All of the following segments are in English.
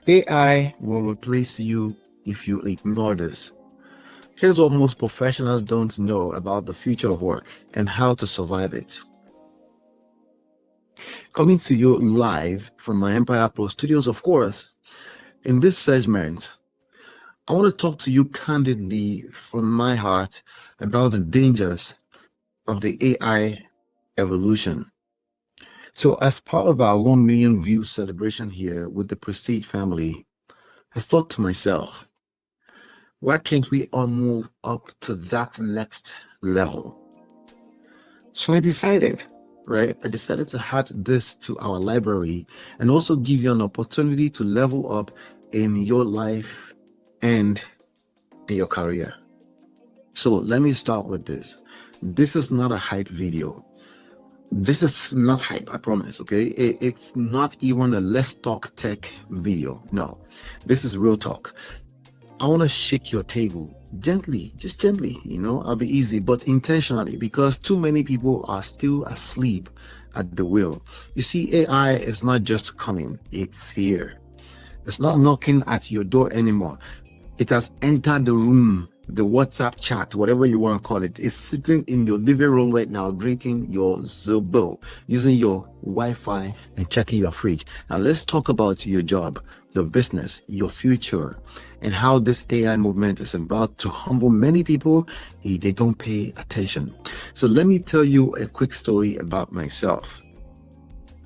AI will replace you if you ignore this. Here's what most professionals don't know about the future of work and how to survive it. Coming to you live from my Empire Pro studios, of course. In this segment, I want to talk to you candidly from my heart about the dangers of the AI evolution. So, as part of our 1 million views celebration here with the Prestige family, I thought to myself, why can't we all move up to that next level? So I decided, right? I decided to add this to our library and also give you an opportunity to level up in your life and in your career. So let me start with this. This is not a hype video. This is not hype, I promise, okay? It's not even a let's talk tech video. No, this is real talk. I want to shake your table gently, just gently, I'll be easy, but intentionally, because too many people are still asleep at the wheel. You see, AI is not just coming, it's here. It's not knocking at your door anymore. It has entered the room, the WhatsApp chat, whatever you want to call it. It's sitting in your living room right now, drinking your Zobo, using your Wi-Fi and checking your fridge. Now let's talk about your job, your business, your future, and how this AI movement is about to humble many people if they don't pay attention. So let me tell you a quick story about myself.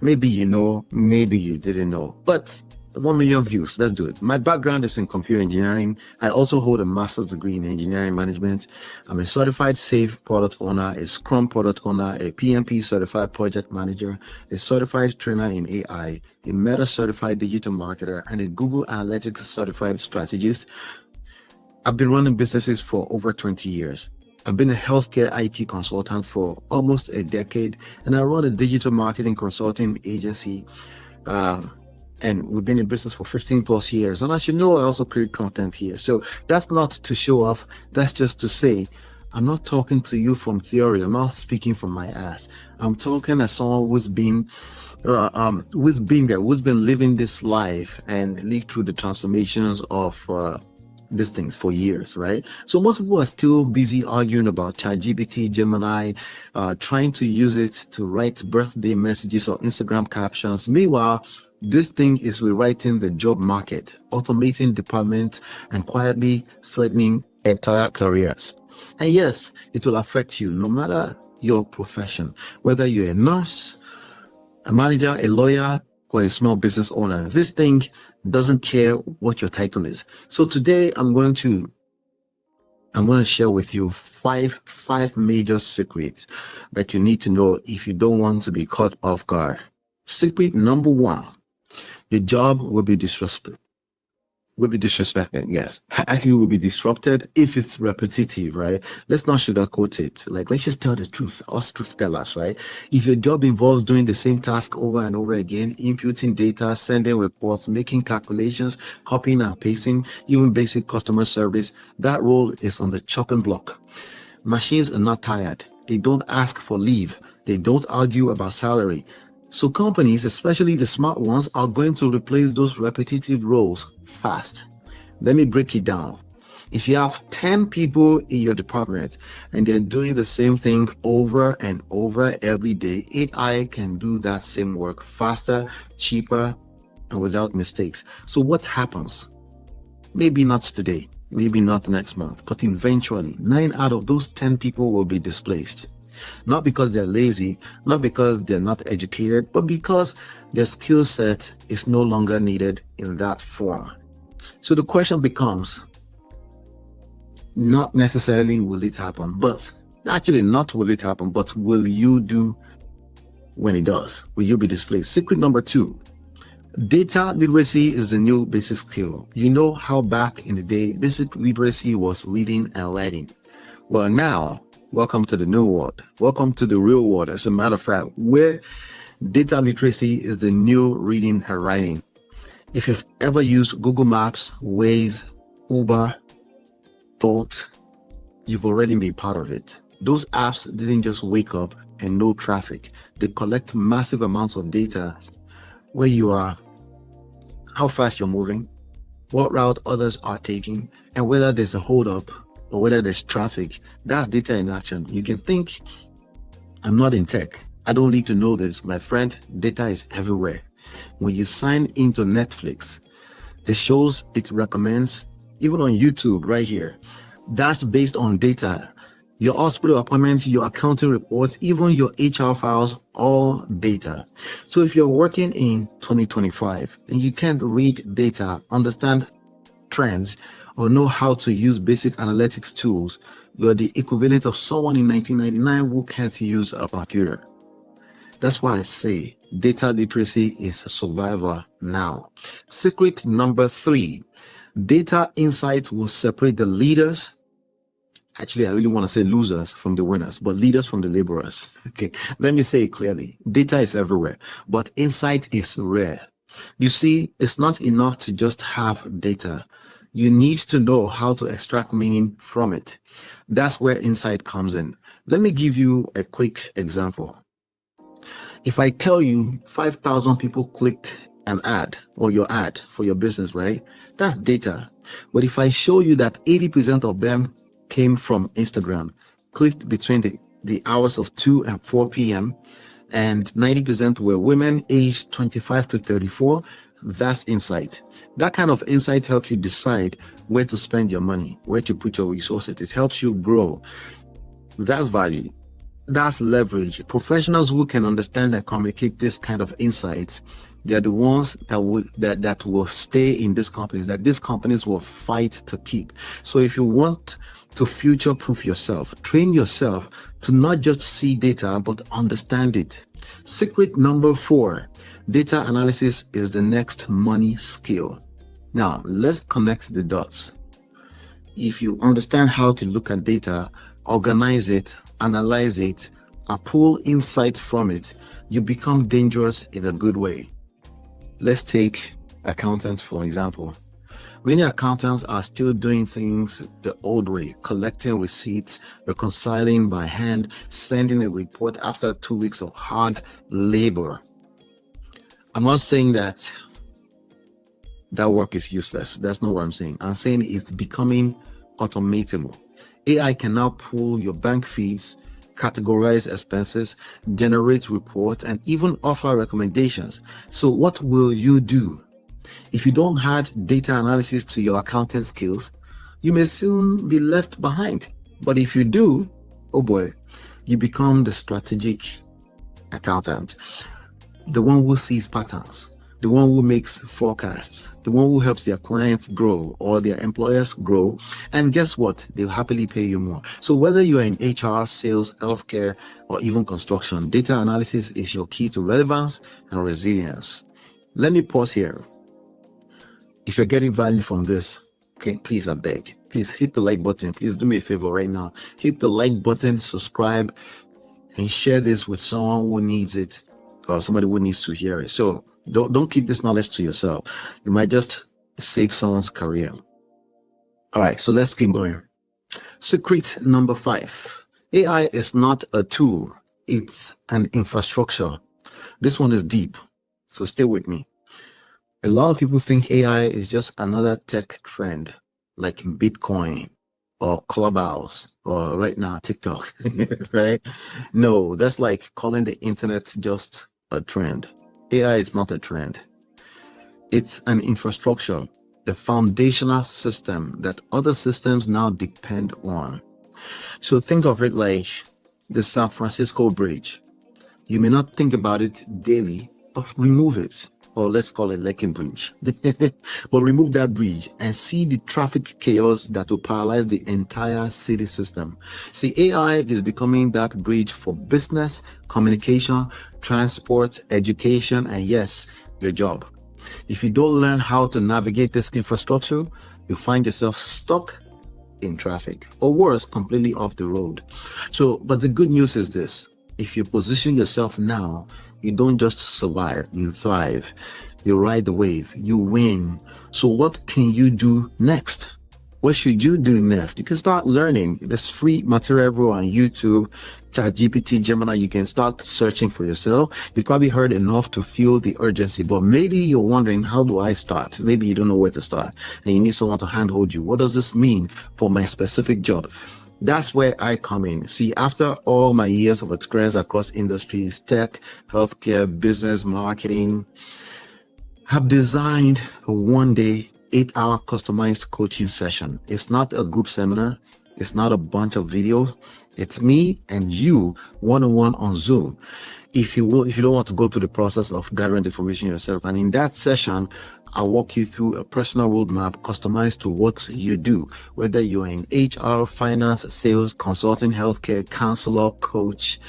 Maybe you know, maybe you didn't know, but 1 million views. Let's do it. My background is in computer engineering. I also hold a master's degree in engineering management. I'm a certified SAFe product owner, a Scrum product owner, a PMP certified project manager, a certified trainer in AI, a Meta certified digital marketer, and a Google Analytics certified strategist. I've been running businesses for over 20 years. I've been a healthcare IT consultant for almost a decade, and I run a digital marketing consulting agency. And we've been in business for 15 plus years. And as you know, I also create content here. So that's not to show off. That's just to say, I'm not talking to you from theory. I'm not speaking from my ass. I'm talking as someone who's been there, who's been living this life and lived through the transformations of these things for years, right? So most people are still busy arguing about ChatGPT, Gemini, trying to use it to write birthday messages or Instagram captions. Meanwhile, this thing is rewriting the job market, automating departments, and quietly threatening entire careers. And yes, it will affect you no matter your profession, whether you're a nurse, a manager, a lawyer, or a small business owner. This thing doesn't care what your title is. So today I'm going to share with you five major secrets that you need to know if you don't want to be caught off guard. Secret number one: your job will be disrupted. Yes. Actually, will be disrupted if it's repetitive, right? Let's not sugarcoat it. Like, let's just tell the truth. Us truth tellers, right? If your job involves doing the same task over and over again, inputting data, sending reports, making calculations, copying and pasting, even basic customer service, that role is on the chopping block. Machines are not tired. They don't ask for leave. They don't argue about salary. So companies, especially the smart ones, are going to replace those repetitive roles fast. Let me break it down. If you have 10 people in your department and they're doing the same thing over and over every day, AI can do that same work faster, cheaper, and without mistakes. So what happens? Maybe not today, maybe not next month, but eventually 9 out of those 10 people will be displaced. Not because they're lazy, not because they're not educated, but because their skill set is no longer needed in that form. So the question becomes, not necessarily will it happen, but actually not will it happen, but will you do when it does? Will you be displaced? Secret number two: data literacy is the new basic skill. You know how back in the day, basic literacy was reading and writing. Well, now, welcome to the new world. Welcome to the real world, as a matter of fact, where data literacy is the new reading and writing. If you've ever used Google Maps, Waze, Uber, Bolt, you've already been part of it. Those apps didn't just wake up and know traffic. They collect massive amounts of data where you are, how fast you're moving, what route others are taking, and whether there's a hold up or whether there's traffic. That's data in action. You can think, I'm not in tech, I don't need to know this. My friend, data is everywhere. When you sign into Netflix, the shows it recommends, even on YouTube right here, that's based on data. Your hospital appointments, your accounting reports, even your HR files, all data. So if you're working in 2025 and you can't read data, understand trends, or know how to use basic analytics tools, you're the equivalent of someone in 1999 who can't use a computer. That's why I say data literacy is a survivor now. Secret number 3, data insight will separate the leaders. Actually, I really want to say losers from the winners, but leaders from the laborers. Okay, let me say it clearly. Data is everywhere, but insight is rare. You see, it's not enough to just have data. You need to know how to extract meaning from it. That's where insight comes in. Let me give you a quick example. If I tell you 5,000 people clicked an ad or your ad for your business, right? That's data. But if I show you that 80% of them came from Instagram, clicked between the hours of 2 and 4 p.m., and 90% were women aged 25 to 34, that's insight. That kind of insight helps you decide where to spend your money, where to put your resources. It helps you grow. That's value. That's leverage. Professionals who can understand and communicate this kind of insights, they're the ones that will stay in these companies, that these companies will fight to keep. So if you want to future-proof yourself, train yourself to not just see data, but understand it. Secret number 4, data analysis is the next money skill. Now, let's connect the dots. If you understand how to look at data, organize it, analyze it, and pull insight from it, you become dangerous in a good way. Let's take accountants, for example. Many accountants are still doing things the old way, collecting receipts, reconciling by hand, sending a report after 2 weeks of hard labor. I'm not saying that work is useless. That's not what I'm saying. I'm saying it's becoming automatable. AI can now pull your bank feeds, categorize expenses, generate reports, and even offer recommendations. So what will you do? If you don't add data analysis to your accounting skills, you may soon be left behind. But if you do, oh boy, you become the strategic accountant, the one who sees patterns, the one who makes forecasts, the one who helps their clients grow or their employers grow. And guess what? They'll happily pay you more. So whether you're in HR, sales, healthcare, or even construction, data analysis is your key to relevance and resilience. Let me pause here. If you're getting value from this, okay, please, I beg, please hit the like button. Please do me a favor right now. Hit the like button, subscribe, and share this with someone who needs it or somebody who needs to hear it. So don't keep this knowledge to yourself. You might just save someone's career. All right, so let's keep going. Secret number 5. AI is not a tool. It's an infrastructure. This one is deep, so stay with me. A lot of people think AI is just another tech trend like Bitcoin or Clubhouse or right now TikTok, right? No, that's like calling the internet just a trend. AI is not a trend. It's an infrastructure, a foundational system that other systems now depend on. So think of it like the San Francisco Bridge. You may not think about it daily, but remove it. Or let's call it Lekki Bridge. But remove that bridge and see the traffic chaos that will paralyze the entire city system. See, AI is becoming that bridge for business, communication, transport, education, and yes, your job. If you don't learn how to navigate this infrastructure, you'll find yourself stuck in traffic, or worse, completely off the road. But the good news is this: if you position yourself now, you don't just survive, you thrive. You ride the wave, you win. So what can you do next? What should you do next? You can start learning. There's free material everywhere on YouTube, ChatGPT, Gemini. You can start searching for yourself. You've probably heard enough to feel the urgency, but maybe you're wondering, how do I start? Maybe you don't know where to start and you need someone to handhold you. What does this mean for my specific job? That's where I come in. See, after all my years of experience across industries, tech, healthcare, business, marketing, have designed a 1-day, 8-hour customized coaching session. It's not a group seminar. It's not a bunch of videos. It's me and you one-on-one on Zoom. If you don't want to go through the process of gathering the information yourself, and in that session, I'll walk you through a personal roadmap customized to what you do, whether you're in HR, finance, sales, consulting, healthcare, counselor, coach,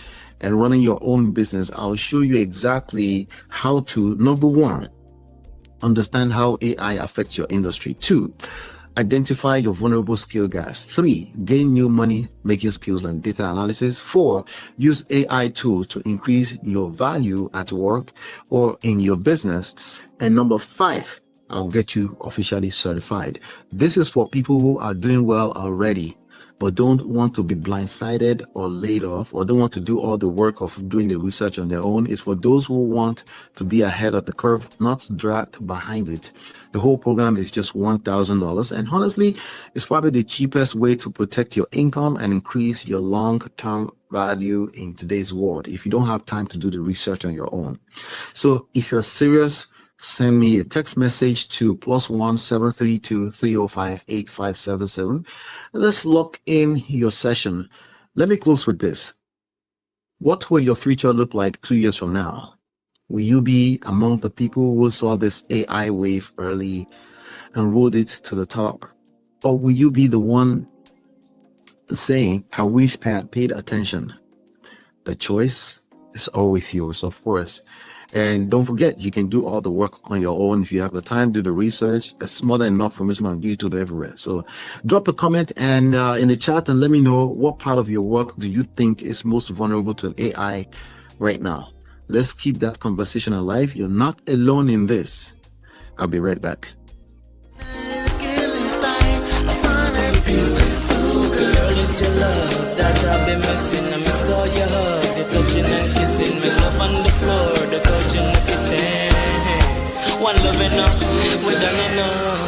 and running your own business. I'll show you exactly how to, number one, understand how AI affects your industry. 2, identify your vulnerable skill gaps. 3, gain new money making skills like data analysis. 4, use AI tools to increase your value at work or in your business. And number 5, I'll get you officially certified. This is for people who are doing well already, but don't want to be blindsided or laid off, or don't want to do all the work of doing the research on their own. It's for those who want to be ahead of the curve, not dragged behind it. The whole program is just $1,000. And honestly, it's probably the cheapest way to protect your income and increase your long-term value in today's world if you don't have time to do the research on your own. So if you're serious, send me a text message to +1 732 305 8577. Let's lock in your session. Let me close with this. What will your future look like 2 years from now? Will you be among the people who saw this AI wave early and rode it to the top? Or will you be the one saying, I wish I had paid attention? The choice is always yours, of course. And don't forget, you can do all the work on your own. If you have the time, do the research. There's more than enough information on YouTube everywhere. So drop a comment and in the chat and let me know what part of your work do you think is most vulnerable to AI right now. Let's keep that conversation alive. You're not alone in this. I'll be right back. It's your love that I've been missing. I miss all your hugs, your touching and kissing. Me love on the floor, the couch in the kitchen. One love enough, we done enough.